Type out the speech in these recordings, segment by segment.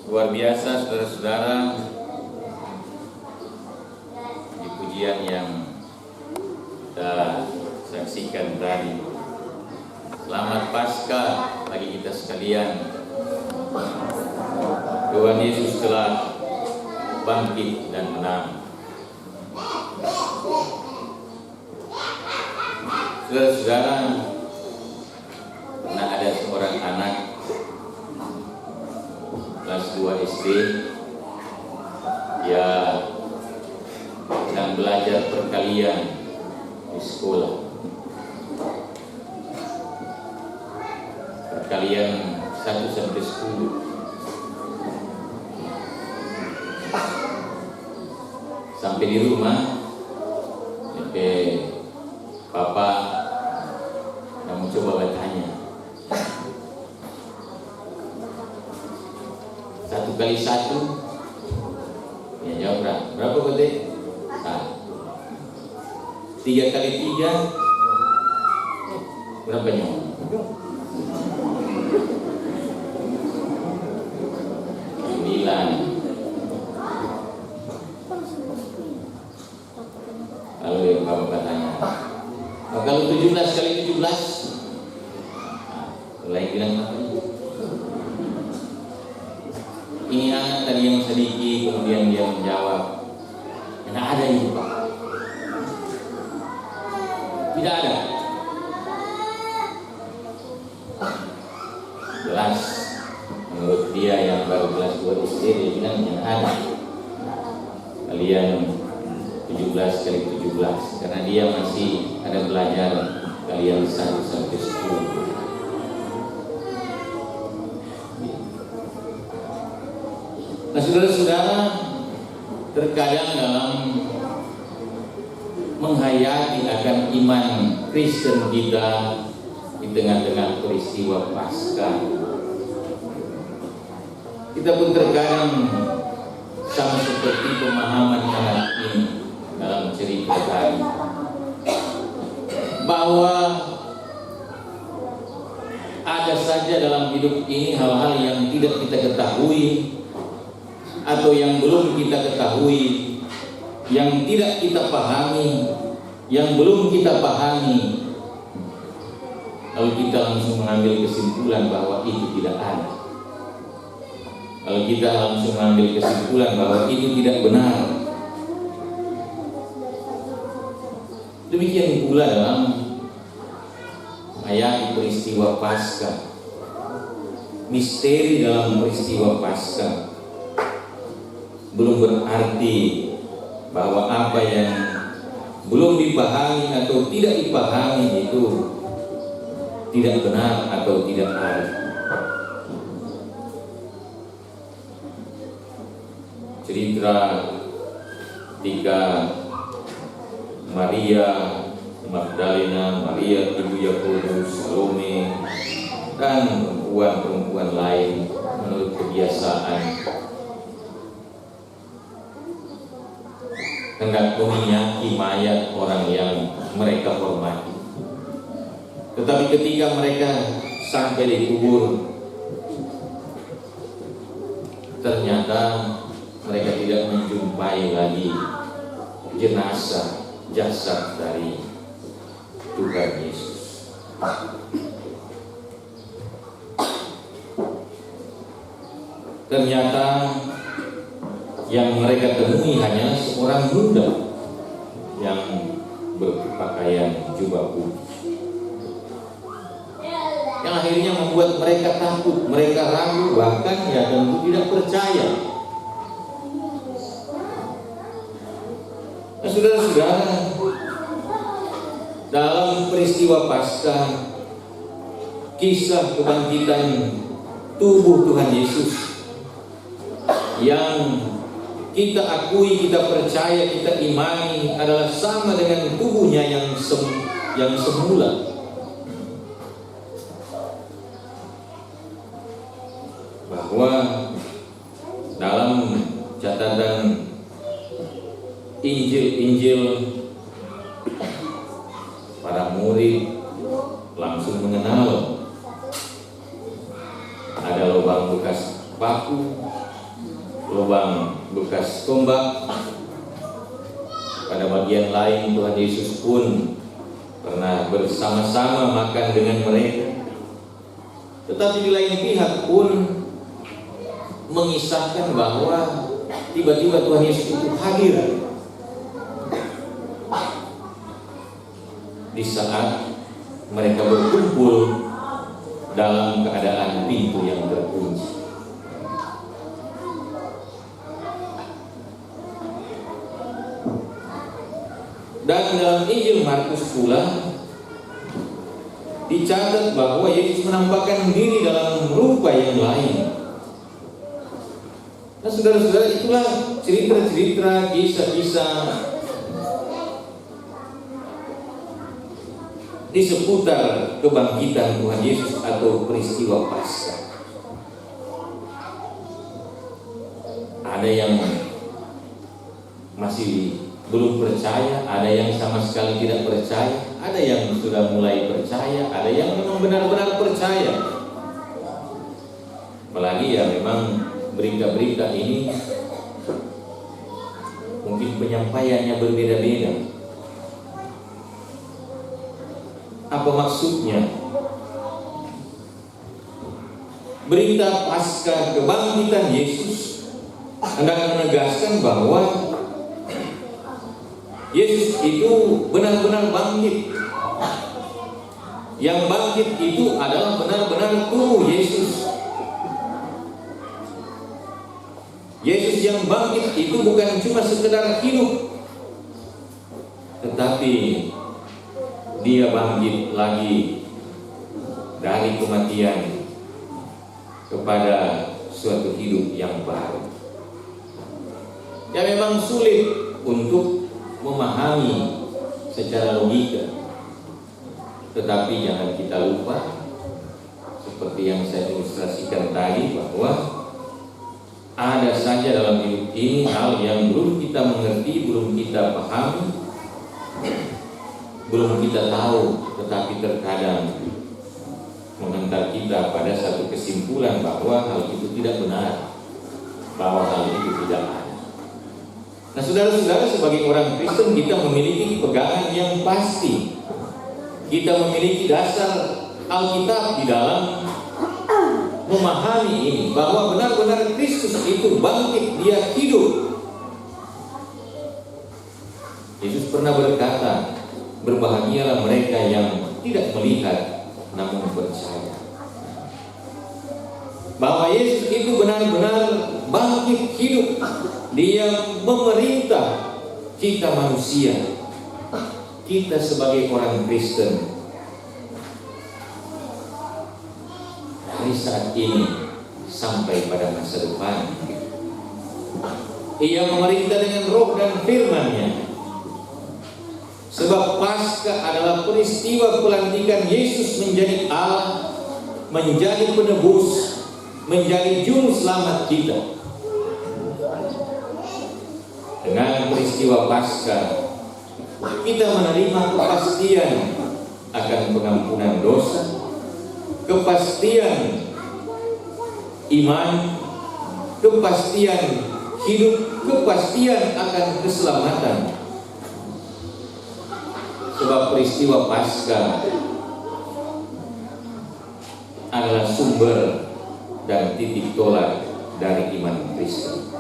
Luar biasa saudara-saudara, di pujian yang kita saksikan tadi. Selamat Paskah bagi kita sekalian. Tuhan Yesus telah bangkit dan menang. Saudara-saudara, pernah ada seorang anak kelas 2 SD, dia sedang belajar perkalian di sekolah. Perkalian 1 sampai 10. Sampai di rumah, Papa kamu coba bertanya. 1 kali 1, ya jawab berapa kode? 3 kali 3 berapa nyawa? 9. Lalu yang Bapak tanya, kalau 17 kali 17, mulai bilang apa? Ini anak tadi yang sedikit, kemudian dia menjawab, tidak ada itu Pak. Tidak ada. Jelas, menurut dia yang baru kelas 2 SD, dia bilang tidak ada. Kalian 17 kali 17, karena dia masih ada belajar kalian 1 sampai 10. Nah, saudara-saudara, terkadang dalam menghayati akan iman Kristen kita di tengah-tengah peristiwa Paskah, kita pun terkadang sama seperti pemahaman anak ini dalam cerita tadi, bahwa ada saja dalam hidup ini hal-hal yang tidak kita ketahui atau yang belum kita ketahui, yang tidak kita pahami, yang belum kita pahami, lalu kita langsung mengambil kesimpulan bahwa itu tidak ada. Lalu kita langsung mengambil kesimpulan bahwa itu tidak benar. Demikian pula dalam ayat peristiwa Paskah, misteri dalam peristiwa Paskah belum berarti bahwa apa yang belum dipahami atau tidak dipahami itu tidak benar atau tidak ada. Cerita ketika Maria Magdalena, Maria ibu Yakobus, Salome, dan perempuan-perempuan lain menurut kebiasaan hendak meminyaki mayat orang yang mereka hormati. Tetapi ketika mereka sampai di kubur, ternyata mereka tidak menjumpai lagi jenazah, jasad dari Tuhan Yesus. Ternyata yang mereka temui hanya seorang muda yang berpakaian jubah putih, yang akhirnya membuat mereka takut, mereka ragu, bahkan ya tentu tidak percaya. Nah, saudara-saudara, dalam peristiwa Paskah, kisah kebangkitan tubuh Tuhan Yesus yang kita akui, kita percaya, kita imani adalah sama dengan tubuhnya yang semula. Bahwa dalam catatan Injil para murid langsung mengenal ada lubang bekas paku, lubang bekas tombak. Pada bagian lain Tuhan Yesus pun pernah bersama-sama makan dengan mereka. Tetapi di lain pihak pun mengisahkan bahwa tiba-tiba Tuhan Yesus itu hadir di saat mereka berkumpul dalam keadaan pintu yang terkunci. Dan dalam Injil Markus pula dicatat bahwa Yesus menampakkan diri dalam rupa yang lain. Nah, saudara-saudara, itulah cerita-cerita, kisah-kisah di seputar kebangkitan Tuhan Yesus atau peristiwa Paskah. Ada yang masih belum percaya, ada yang sama sekali tidak percaya, ada yang sudah mulai percaya, ada yang memang benar-benar percaya. Apalagi ya memang berita-berita ini mungkin penyampaiannya berbeda-beda. Apa maksudnya? Berita Paskah kebangkitan Yesus hendak menegaskan bahwa Yesus itu benar-benar bangkit. Yang bangkit itu adalah benar-benar tubuh Yesus. Yesus yang bangkit itu bukan cuma sekedar hidup, tetapi Dia bangkit lagi dari kematian kepada suatu hidup yang baru. Ya memang sulit untuk memahami secara logika, tetapi jangan kita lupa seperti yang saya ilustrasikan tadi, bahwa ada saja dalam hidup ini hal yang belum kita mengerti, belum kita pahami, belum kita tahu, tetapi terkadang menghantar kita pada satu kesimpulan bahwa hal itu tidak benar, bahwa hal itu tidak ada. Nah, saudara-saudara, sebagai orang Kristen kita memiliki pegangan yang pasti. Kita memiliki dasar Alkitab di dalam memahami ini, bahwa benar-benar Kristus itu bangkit, Dia hidup. Yesus pernah berkata, berbahagialah mereka yang tidak melihat namun percaya. Bahwa Yesus itu benar-benar bangkit hidup. Dia memerintah kita manusia, kita sebagai orang Kristen, dari saat ini sampai pada masa depan. Ia memerintah dengan roh dan firman-Nya. Sebab Paskah adalah peristiwa pelantikan Yesus menjadi Allah, menjadi penebus, menjadi juru selamat kita. Dengan peristiwa Paskah kita menerima kepastian akan pengampunan dosa, kepastian iman, kepastian hidup, kepastian akan keselamatan. Sebab peristiwa Paskah adalah sumber dan titik tolak dari iman Kristen.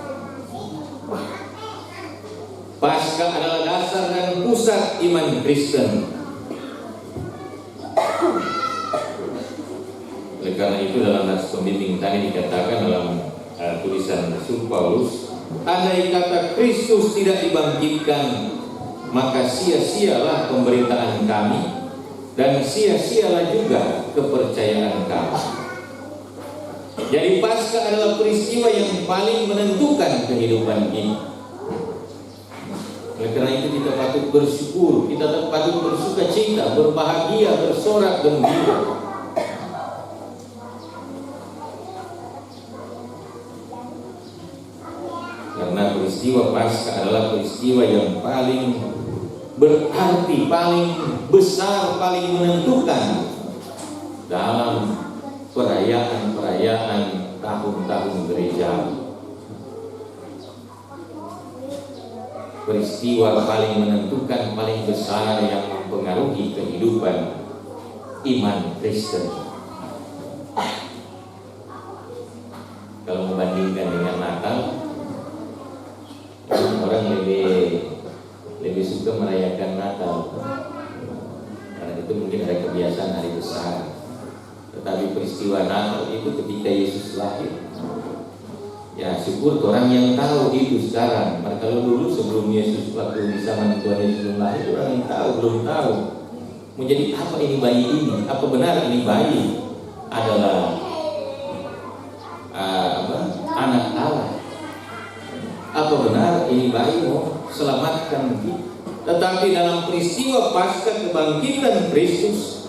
Paskah adalah dasar dan pusat iman Kristen. Oleh karena itu dalam nas pembimbing tadi dikatakan dalam tulisan Rasul Paulus, andai kata Kristus tidak dibangkitkan, maka sia-sialah pemberitaan kami dan sia-sialah juga kepercayaan kami. Jadi Paskah adalah peristiwa yang paling menentukan kehidupan ini. Oleh karena itu kita patut bersyukur, kita patut bersuka cita, berbahagia, bersorak gembira. Karena peristiwa Paskah adalah peristiwa yang paling berarti, paling besar, paling menentukan dalam perayaan-perayaan tahun-tahun gereja. peristiwa paling menentukan, paling besar yang mempengaruhi kehidupan iman Kristen. Kalau membandingkan dengan Natal, orang lebih suka merayakan Natal karena itu mungkin ada kebiasaan hari besar. Tetapi peristiwa Natal itu ketika Yesus lahir, ya syukur orang yang tahu itu sekarang. Karena kalau dulu sebelum Yesus, waktu di zaman Tuhan Yesus belum lahir, orang yang tahu belum tahu menjadi apa ini bayi ini, apa benar ini bayi adalah anak Allah, apa benar ini bayi mau selamatkan kita. Tetapi dalam peristiwa pasca kebangkitan Kristus,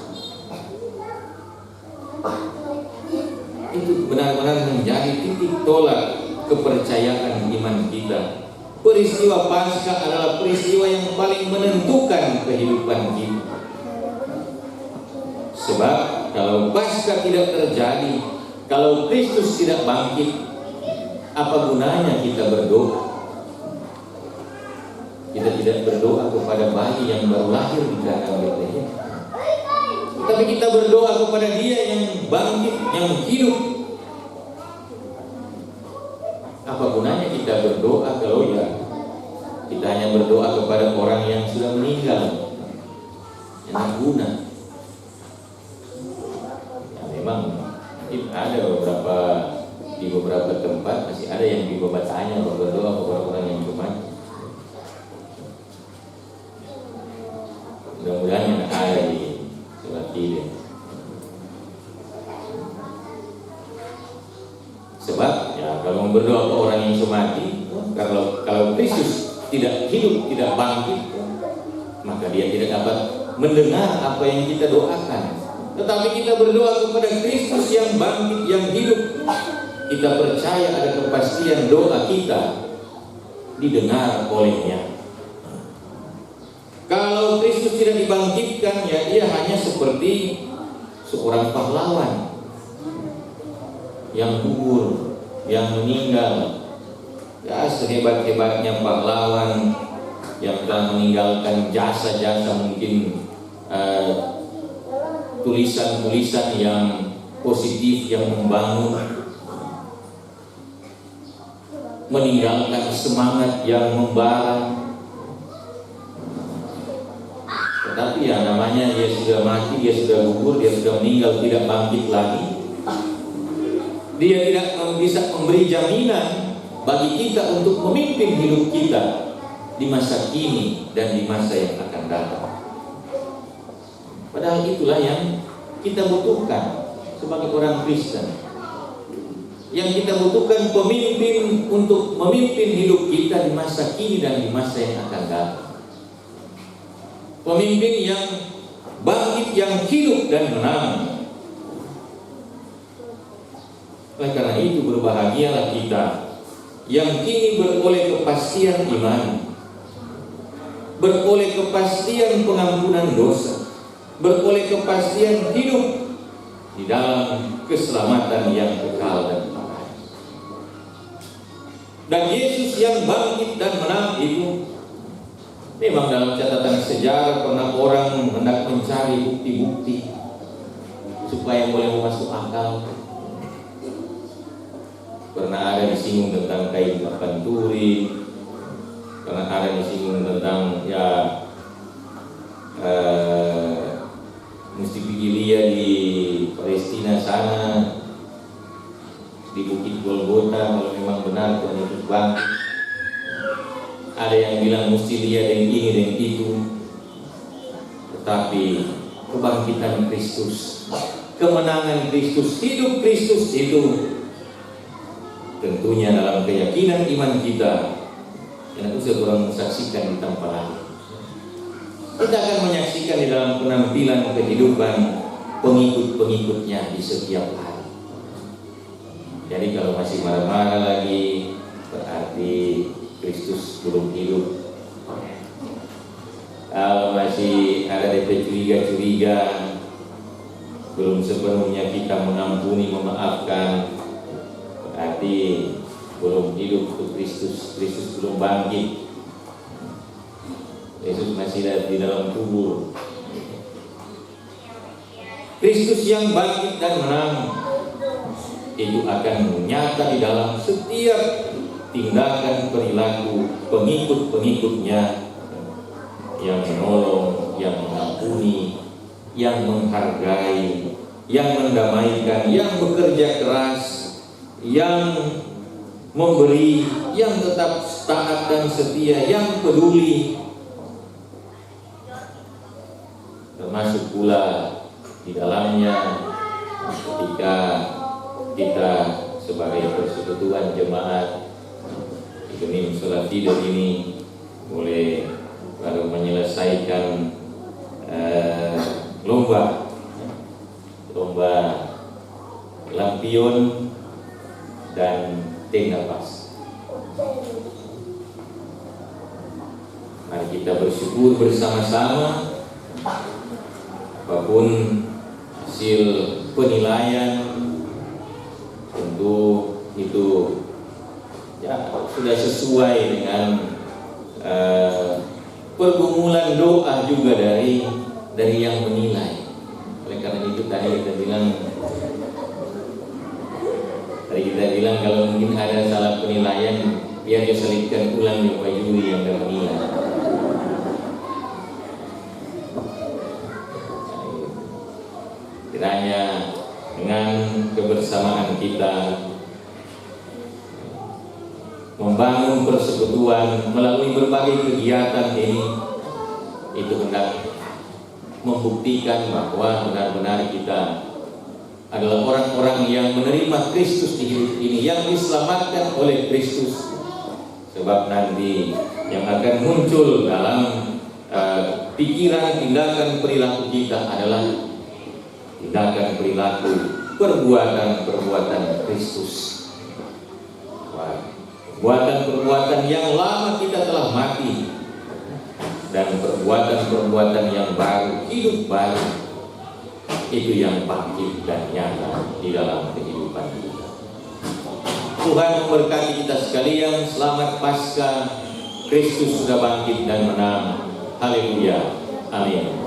itu benar-benar menjadi titik tolak kepercayaan iman kita. Peristiwa Paskah adalah peristiwa yang paling menentukan kehidupan kita. Sebab kalau Paskah tidak terjadi, kalau Kristus tidak bangkit, apa gunanya kita berdoa? Kita tidak berdoa kepada bayi yang baru lahir di kandang Betlehem, tapi kita berdoa kepada Dia yang bangkit, yang hidup. Apa gunanya kita berdoa kalau ya kita hanya berdoa kepada orang yang sudah meninggal? Yang guna. Ya, memang mungkin ada di beberapa tempat masih ada yang dibabatanya berdoa kepada orang yang mati. Mudah-mudahan yang ada di Selatan. Sebab ya kalau berdoa ke orang yang mati, kalau Kristus tidak hidup, tidak bangkit, maka dia tidak dapat mendengar apa yang kita doakan. Tetapi kita berdoa kepada Kristus yang bangkit, yang hidup, kita percaya ada kepastian doa kita didengar olehnya. Kalau Kristus tidak dibangkitkan, ya dia hanya seperti seorang pahlawan yang gugur, yang meninggal. Ya sehebat-hebatnya pahlawan yang telah meninggalkan jasa-jasa, mungkin tulisan-tulisan yang positif, yang membangun, meninggalkan semangat yang membara. Tetapi ya namanya dia sudah mati, dia sudah gugur, dia sudah meninggal, tidak bangkit lagi. Dia tidak bisa memberi jaminan bagi kita untuk memimpin hidup kita di masa kini dan di masa yang akan datang. Padahal itulah yang kita butuhkan sebagai orang Kristen. Yang kita butuhkan pemimpin untuk memimpin hidup kita di masa kini dan di masa yang akan datang. Pemimpin yang bangkit, yang hidup dan menang. Oleh karena itu berbahagialah kita yang kini beroleh kepastian iman, beroleh kepastian pengampunan dosa, beroleh kepastian hidup di dalam keselamatan yang kekal dan abadi. Dan Yesus yang bangkit dan menang itu memang dalam catatan sejarah pernah orang hendak mencari bukti-bukti supaya boleh masuk akal. Pernah ada disinggung tentang kain kapan turi, pernah ada disinggung tentang mesti vigilia di Palestina sana, di Bukit Golgota, kalau memang benar Tuhan Yesus bangkit. Ada yang bilang mesti lihat yang ini dan itu. Tetapi kebangkitan Kristus, kemenangan Kristus, hidup Kristus itu tentunya dalam keyakinan iman kita yang usah kurang menyaksikan di tempat lain. Kita akan menyaksikan di dalam penampilan kehidupan pengikut-pengikutnya di setiap hari. Jadi kalau masih marah-marah lagi, berarti Kristus belum hidup. Kalau masih ada DP curiga-curiga, belum sepenuhnya kita mengampuni, memaafkan, berarti belum hidup untuk Kristus. Kristus belum bangkit. Yesus masih ada di dalam kubur. Kristus yang bangkit dan menang itu akan nyata di dalam setiap tindakan perilaku pengikut-pengikutnya, yang menolong, yang mengampuni, yang menghargai, yang mendamaikan, yang bekerja keras, yang memberi, yang tetap taat dan setia, yang peduli, termasuk pula di dalamnya ketika kita sebagai persekutuan jemaat di Kening Sholat Tidur ini boleh baru menyelesaikan lomba lampion dan tenda pas. Mari kita bersyukur bersama-sama. Apapun hasil penilaian, tentu itu ya sudah sesuai dengan pergumulan doa juga dari yang menilai. Oleh karena itu tadi kita bilang kalau mungkin ada salah penilaian, biar diselipkan ulang di Pak Juri yang menilai. Kiranya dengan kebersamaan kita membangun persekutuan melalui berbagai kegiatan ini, itu hendak membuktikan bahwa benar-benar kita adalah orang-orang yang menerima Kristus di hidup ini, yang diselamatkan oleh Kristus. Sebab nanti yang akan muncul dalam pikiran, tindakan, perilaku kita adalah tindakan, perilaku, perbuatan Kristus. Perbuatan yang lama kita telah mati, dan perbuatan yang baru, hidup baru, itu yang bangkit dan nyata di dalam kehidupan kita. Tuhan memberkati kita sekalian. Selamat Paskah. Kristus sudah bangkit dan menang. Haleluya. Amin.